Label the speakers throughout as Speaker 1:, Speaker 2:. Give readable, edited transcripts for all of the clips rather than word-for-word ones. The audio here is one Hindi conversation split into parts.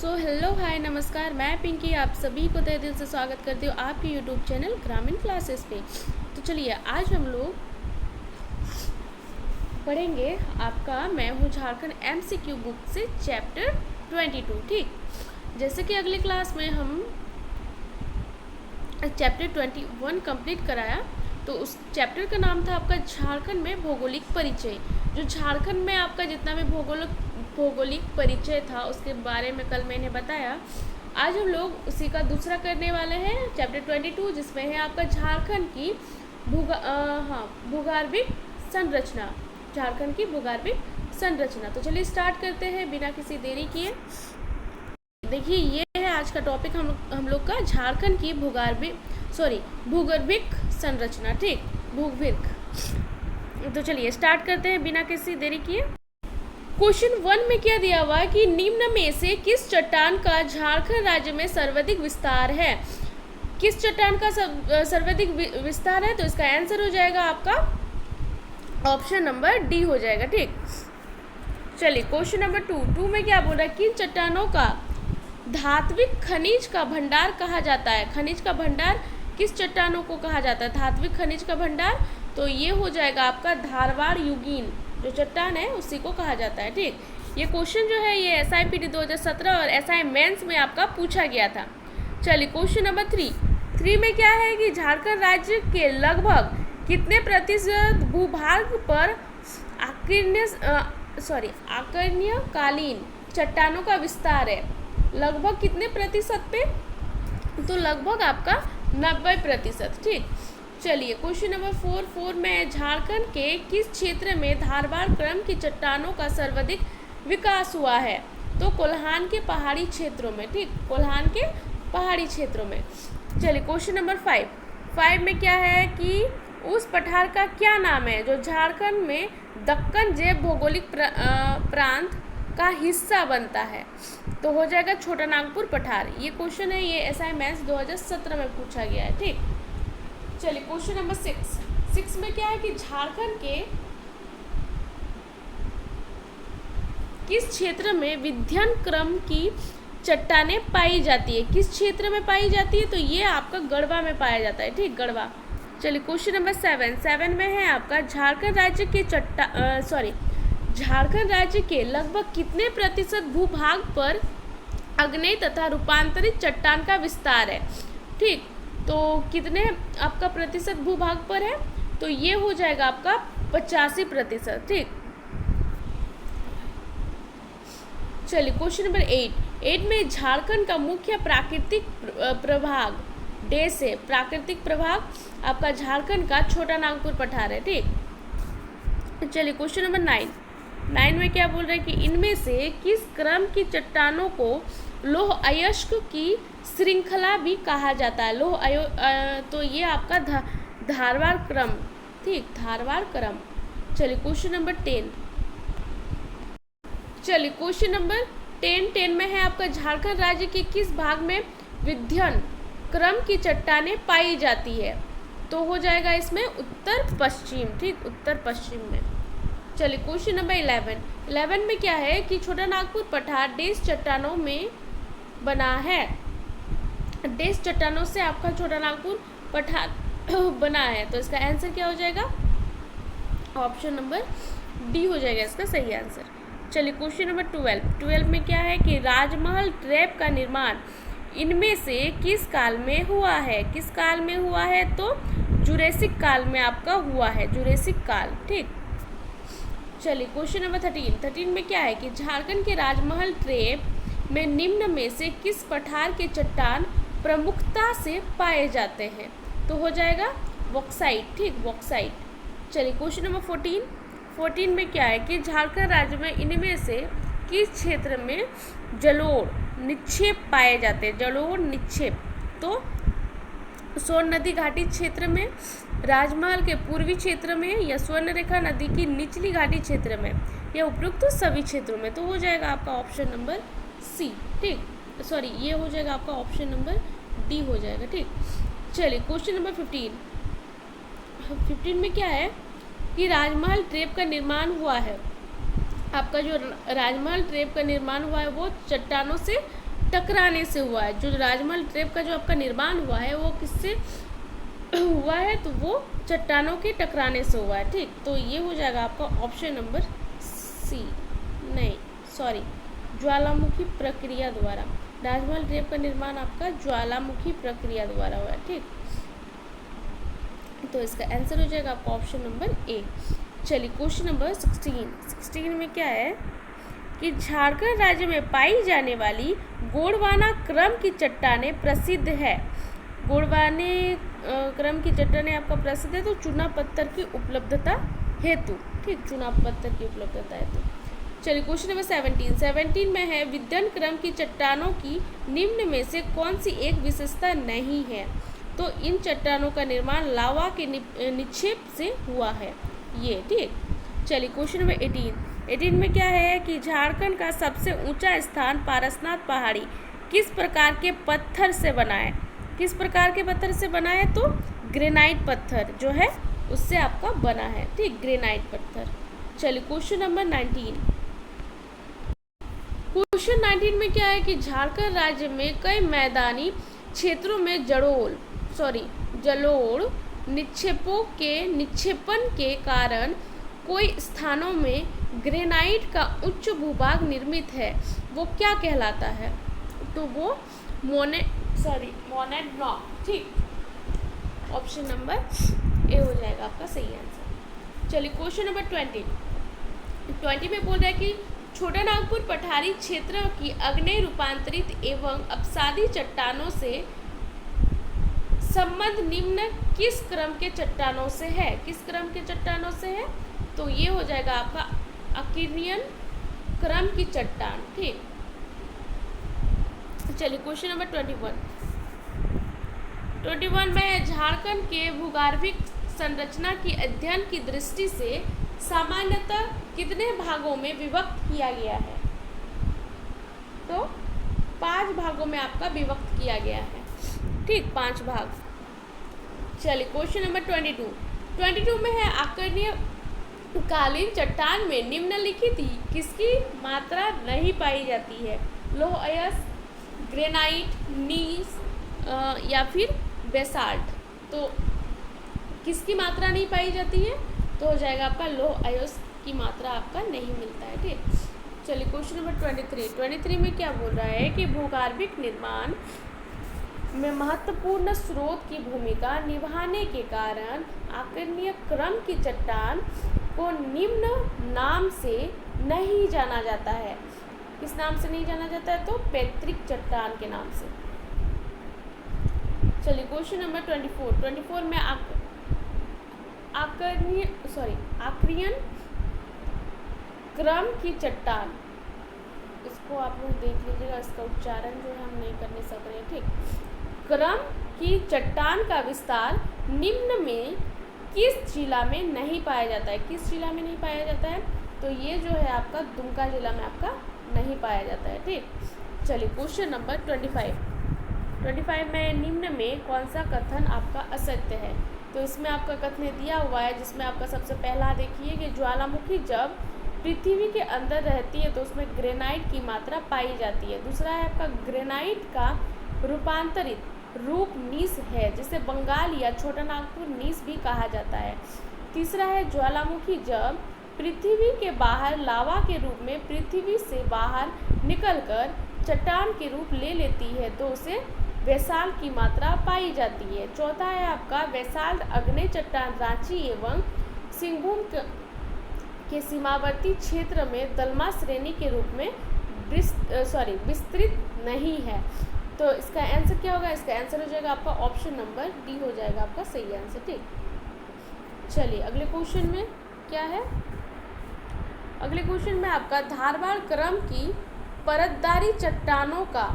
Speaker 1: सो हेलो हाय नमस्कार, मैं पिंकी आप सभी को तहे दिल से स्वागत करती हूँ आपके यूट्यूब चैनल ग्रामीण क्लासेस पे। तो चलिए आज हम लोग पढ़ेंगे आपका मैं हूँ झारखंड MCQ बुक से चैप्टर 22। ठीक, जैसे कि अगली क्लास में हम चैप्टर 21 कंप्लीट कराया, तो उस चैप्टर का नाम था आपका झारखंड में भौगोलिक परिचय। जो झारखंड में आपका जितना भी भौगोलिक परिचय था उसके बारे में कल मैंने बताया। आज हम लोग उसी का दूसरा करने वाले हैं चैप्टर 22, जिसमें है आपका झारखंड की भूगर्भिक संरचना। झारखंड की भूगर्भिक संरचना। तो चलिए स्टार्ट करते हैं बिना किसी देरी किए। देखिए ये है आज का टॉपिक हम लोग का झारखंड की भूगर्भिक संरचना। ठीक, भूगर्भिक। तो चलिए स्टार्ट करते हैं बिना किसी देरी किए। क्वेश्चन 1 में क्या दिया हुआ है कि निम्न में से किस चट्टान का झारखंड राज्य में सर्वाधिक विस्तार है। किस चट्टान का सर्वाधिक विस्तार है, तो इसका आंसर हो जाएगा आपका ऑप्शन नंबर डी हो जाएगा। ठीक, चलिए क्वेश्चन नंबर 2 में क्या बोल रहा है, किन चट्टानों का धात्विक खनिज का भंडार कहा जाता है। खनिज का भंडार किस चट्टानों को कहा जाता है, धात्विक खनिज का भंडार, तो ये हो जाएगा आपका धारवाड़ युगीन जो चट्टान है उसी को कहा जाता है। ठीक, ये क्वेश्चन जो है ये SIPT 2017 और SI मेंस में आपका पूछा गया था। चलिए क्वेश्चन नंबर 3 में क्या है कि झारखंड राज्य के लगभग कितने प्रतिशत भूभाग पर आकर्ण्यकालीन चट्टानों का विस्तार है। लगभग कितने प्रतिशत पे, तो लगभग आपका 90%। ठीक, चलिए क्वेश्चन नंबर 4 में झारखंड के किस क्षेत्र में धारवाड़ क्रम की चट्टानों का सर्वाधिक विकास हुआ है, तो कोल्हान के पहाड़ी क्षेत्रों में। ठीक, कोल्हान के पहाड़ी क्षेत्रों में। चलिए क्वेश्चन नंबर 5 में क्या है कि उस पठार का क्या नाम है जो झारखंड में दक्कन जैव भौगोलिक प्रांत का हिस्सा बनता है, तो हो जाएगा छोटा नागपुर पठार। ये क्वेश्चन है, ये SI मेंस 2017 में पूछा गया है। ठीक, चलिए क्वेश्चन नंबर 6 में क्या है कि झारखंड के किस क्षेत्र में विध्यन क्रम की चट्टानें पाई जाती है। किस क्षेत्र में पाई जाती है, तो ये आपका गढ़वा में पाया जाता है। ठीक, गढ़वा। चलिए क्वेश्चन नंबर 7 में है आपका झारखंड राज्य के लगभग कितने प्रतिशत भूभाग पर अग्नेय तथा रूपांतरित चट्टान का विस्तार है। ठीक, तो कितने आपका प्रतिशत भूभाग पर है, तो ये हो जाएगा आपका 85%। ठीक, चलिए क्वेश्चन नंबर 8 में झारखंड का मुख्य प्राकृतिक प्रभाग देश है। प्राकृतिक प्रभाग आपका झारखंड का छोटा नागपुर पठार है। ठीक, चलिए क्वेश्चन नंबर 9 में क्या बोल रहे हैं कि इनमें से किस क्रम की चट्टानों को लौह अयस्क की श्रृंखला भी कहा जाता है। तो ये आपका धारवाड़ क्रम। ठीक, धारवाड़ क्रम। चलिए क्वेश्चन नंबर 10। चलिए क्वेश्चन नंबर 10 में है आपका झारखंड राज्य के किस भाग में विध्यन क्रम की चट्टानें पाई जाती है, तो हो जाएगा इसमें उत्तर पश्चिम। ठीक, उत्तर पश्चिम में। चलिए क्वेश्चन नंबर 11 में क्या है कि छोटा नागपुर पठार डेस चट्टानों में बना है। डेस चट्टानों से आपका छोटा नागपुर पठार बना है, तो इसका आंसर क्या हो जाएगा, ऑप्शन नंबर डी हो जाएगा इसका सही आंसर। चलिए क्वेश्चन नंबर 12 में क्या है कि राजमहल ट्रैप का निर्माण इनमें से किस काल में हुआ है। किस काल में हुआ है, तो जुरेसिक काल में आपका हुआ है, जुरेसिक काल। ठीक, चलिए क्वेश्चन नंबर 13 में क्या है कि झारखंड के राजमहल ट्रैप में निम्न में से किस पठार के चट्टान प्रमुखता से पाए जाते हैं, तो हो जाएगा बॉक्साइट। ठीक, बॉक्साइट। चलिए क्वेश्चन नंबर 14 में क्या है कि झारखंड राज्य में इनमें से किस क्षेत्र में जलोढ़ निक्षेप पाए जाते हैं। जलोढ़ निक्षेप, तो सोन नदी घाटी क्षेत्र में, राजमहल के पूर्वी क्षेत्र में, या स्वर्णरेखा नदी की निचली घाटी क्षेत्र में, या उपयुक्त सभी क्षेत्रों में, तो हो जाएगा आपका ऑप्शन नंबर सी। ठीक, सॉरी ये हो जाएगा आपका ऑप्शन नंबर डी हो जाएगा। ठीक, चलिए क्वेश्चन नंबर 15 में क्या है कि राजमहल ट्रैप का निर्माण हुआ है। आपका जो राजमहल ट्रैप का निर्माण हुआ है वो चट्टानों से टकराने से हुआ है। जो राजमहल ट्रैप का जो आपका निर्माण हुआ है वो किससे हुआ है, तो वो चट्टानों के टकराने से हुआ है। ठीक, तो ये हो जाएगा आपका ऑप्शन नंबर सी, नहीं सॉरी, ज्वालामुखी प्रक्रिया द्वारा। राजमहल ट्रैप का निर्माण आपका ज्वालामुखी प्रक्रिया द्वारा हुआ है। ठीक, तो इसका आंसर हो जाएगा आपका ऑप्शन नंबर ए। चलिए क्वेश्चन नंबर 16 में क्या है कि झारखंड राज्य में पाई जाने वाली गोंडवाना क्रम की चट्टानें प्रसिद्ध है। गोंडवाने क्रम की चट्टानें आपका प्रसिद्ध है तो चूना पत्थर की उपलब्धता हेतु। ठीक, चूना पत्थर की उपलब्धता हेतु। चलिए क्वेश्चन नंबर 17 में है विद्यन क्रम की चट्टानों की निम्न में से कौन सी एक विशेषता नहीं है, तो इन चट्टानों का निर्माण लावा के निक्षेप से हुआ है ये। ठीक, चलिए क्वेश्चन नंबर 18 में क्या है कि झारखंड का सबसे ऊंचा स्थान पारसनाथ पहाड़ी किस प्रकार के पत्थर से बना है। किस प्रकार के पत्थर से बना है, तो ग्रेनाइट पत्थर जो है उससे आपका बना है। ठीक, ग्रेनाइट पत्थर। चलिए क्वेश्चन नंबर 19 में क्या है कि झारखंड राज्य में कई मैदानी क्षेत्रों में जलोढ़ निक्षेपों के निक्षेपण के कारण कोई स्थानों में ग्रेनाइट का उच्च भूभाग निर्मित है, वो क्या कहलाता है, तो वो मोनेड रॉक। ठीक, ऑप्शन नंबर ए हो जाएगा आपका सही आंसर। चलिए क्वेश्चन नंबर 20 में बोल रहा है कि छोटा नागपुर पठारी क्षेत्र की आग्नेय रूपांतरित एवं अपसादी चट्टानों से संबंध निम्न किस क्रम के चट्टानों से है। किस क्रम के चट्टानों से है, तो ये हो जाएगा आपका आर्कियन क्रम की चट्टान। ठीक, चलिए क्वेश्चन नंबर 21 में झारखंड के भूगर्भिक संरचना की अध्ययन की दृष्टि से सामान्यतः कितने भागों में विभक्त किया गया है, तो 5 भागों में आपका विभक्त किया गया है। ठीक, 5 भाग। चलिए क्वेश्चन नंबर 22 में है आकर्षणीय कालीन चट्टान में निम्नलिखित किसकी मात्रा नहीं पाई जाती है, लौह अयस्क, ग्रेनाइट, नीस या फिर बेसाल्ट। तो किसकी मात्रा नहीं पाई जाती है, तो हो जाएगा आपका लौह अयस्क की मात्रा आपका नहीं मिलता है। ठीक, चलिए क्वेश्चन नंबर 23 में क्या बोल रहा है कि भूगर्भिक निर्माण में महत्वपूर्ण स्रोत की भूमिका निभाने के कारण आकर्षणीय क्रम की चट्टान को निम्न नाम से नहीं जाना जाता है। किस नाम से नहीं जाना जाता है, तो पैतृक चट्टान के नाम से। चलिए क्वेश्चन नंबर 24 में आर्कियन क्रम की चट्टान, इसको आप लोग देख लीजिएगा, इसका उच्चारण जो है हम नहीं करने सक रहे हैं। ठीक, क्रम की चट्टान का विस्तार निम्न में किस जिला में नहीं पाया जाता है। किस जिला में नहीं पाया जाता है, तो ये जो है आपका दुमका जिला में आपका नहीं पाया जाता है। ठीक, चलिए क्वेश्चन नंबर 25 में निम्न में कौन सा कथन आपका असत्य है, तो इसमें आपका कथन दिया हुआ है जिसमें आपका सबसे पहला देखिए कि ज्वालामुखी जब पृथ्वी के अंदर रहती है तो उसमें ग्रेनाइट की मात्रा पाई जाती है। दूसरा है आपका ग्रेनाइट का रूपांतरित रूप नीस है, जिसे बंगाल या छोटा नागपुर नीस भी कहा जाता है। तीसरा है ज्वालामुखी जब पृथ्वी के बाहर लावा के रूप में पृथ्वी से बाहर निकलकर चट्टान के रूप ले लेती है तो उसे बेसाल्ट की मात्रा पाई जाती है। चौथा है आपका बेसाल्ट आग्नेय चट्टान रांची एवं सिंहभूम के सीमावर्ती क्षेत्र में दलमा श्रेणी के रूप में विस्तृत नहीं है। तो इसका आंसर क्या होगा, इसका आंसर हो जाएगा आपका ऑप्शन नंबर डी हो जाएगा आपका सही आंसर। ठीक, चलिए अगले क्वेश्चन में क्या है, अगले क्वेश्चन में आपका धारवाड़ क्रम की परतदारी चट्टानों का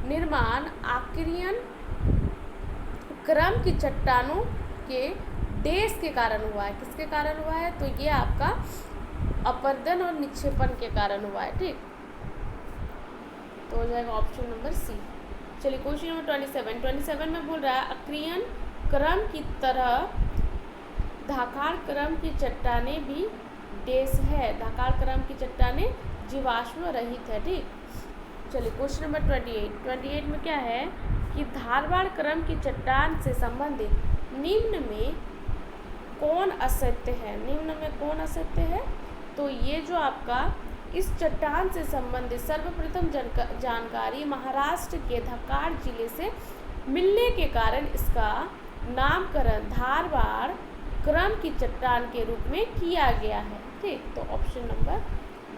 Speaker 1: निर्माण आर्कियन क्रम की चट्टानों के डेस के कारण हुआ है। किसके कारण हुआ है, तो ये आपका अपरदन और निक्षेपण के कारण हुआ है। ठीक, तो हो जाएगा ऑप्शन नंबर सी। चलिए क्वेश्चन नंबर 27 में बोल रहा है आर्कियन क्रम की तरह धाकाड़ क्रम की चट्टानें भी डेस है। धाकाड़ क्रम की चट्टानें जीवाश्म रहित है। ठीक, चलिए क्वेश्चन नंबर 28 में क्या है कि धारवाड़ क्रम की चट्टान से संबंधित निम्न में कौन असत्य है। निम्न में कौन असत्य है? तो ये जो आपका इस चट्टान से संबंधित सर्वप्रथम जानकारी महाराष्ट्र के धारवाड़ जिले से मिलने के कारण इसका नामकरण धारवाड़ क्रम की चट्टान के रूप में किया गया है। ठीक, तो ऑप्शन नंबर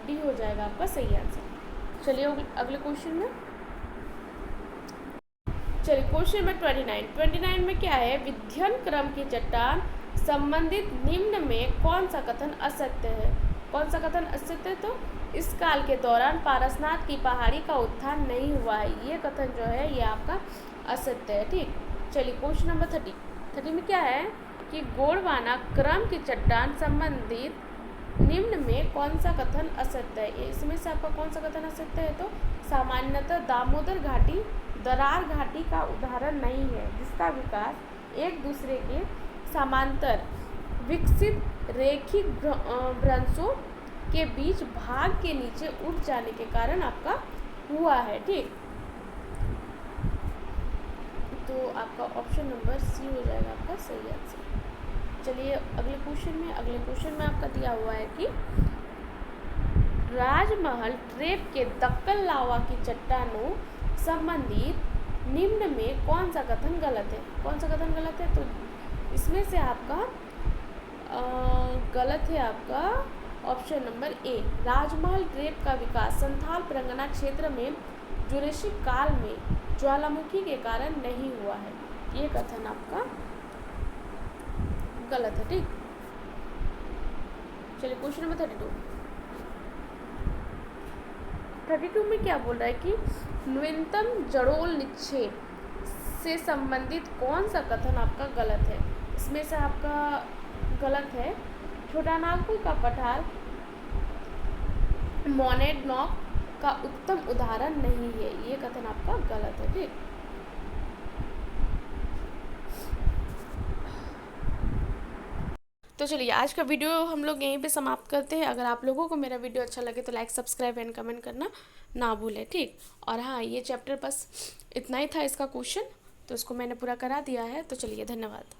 Speaker 1: डी हो जाएगा आपका सही आंसर। चलिए अगले क्वेश्चन में। चलिए क्वेश्चन नंबर 29 में क्या है, विध्यन क्रम की चट्टान संबंधित निम्न में कौन सा कथन असत्य है। कौन सा कथन असत्य है? तो इस काल के दौरान पारसनाथ की पहाड़ी का उत्थान नहीं हुआ है, ये कथन जो है ये आपका असत्य है। ठीक, चलिए क्वेश्चन नंबर 30 में क्या है कि गोंडवाना क्रम की चट्टान संबंधित निम्न में कौन सा कथन असत्य है। इसमें से आपका कौन सा कथन असत्य है? तो सामान्यतः दामोदर घाटी दरार घाटी का उदाहरण नहीं है, जिसका विकास एक दूसरे के समांतर विकसित रैखिक भ्रंशों के बीच भाग के नीचे उठ जाने के कारण आपका हुआ है। ठीक, तो आपका ऑप्शन नंबर सी हो जाएगा आपका सही आंसर। चलिए अगले क्वेश्चन में आपका दिया हुआ है कि राजमहल ट्रेप के दक्कन लावा की चट्टानों संबंधित निम्न में कौन सा कथन गलत है। कौन सा कथन गलत है? तो इसमें से आपका गलत है आपका option number A, Rajmahal trap का विकास संथाल परगना क्षेत्र में जुरासिक काल में ज्वालामुखी के कारण नहीं हुआ है, ये कथन आपका गलत है। ठीक, चलिए क्वेश्चन नंबर 32 में क्या बोल रहा है कि न्यूनतम जड़ोल निक्षेप से संबंधित कौन सा कथन आपका गलत है। इसमें से आपका गलत है छोटा नागपुर का पठार मोनेडनॉक का उत्तम उदाहरण नहीं है, ये कथन आपका गलत है। ठीक, तो चलिए आज का वीडियो हम लोग यहीं पे समाप्त करते हैं। अगर आप लोगों को मेरा वीडियो अच्छा लगे तो लाइक सब्सक्राइब एंड कमेंट करना ना भूलें। ठीक, और हाँ, ये चैप्टर बस इतना ही था इसका क्वेश्चन, तो इसको मैंने पूरा करा दिया है। तो चलिए धन्यवाद।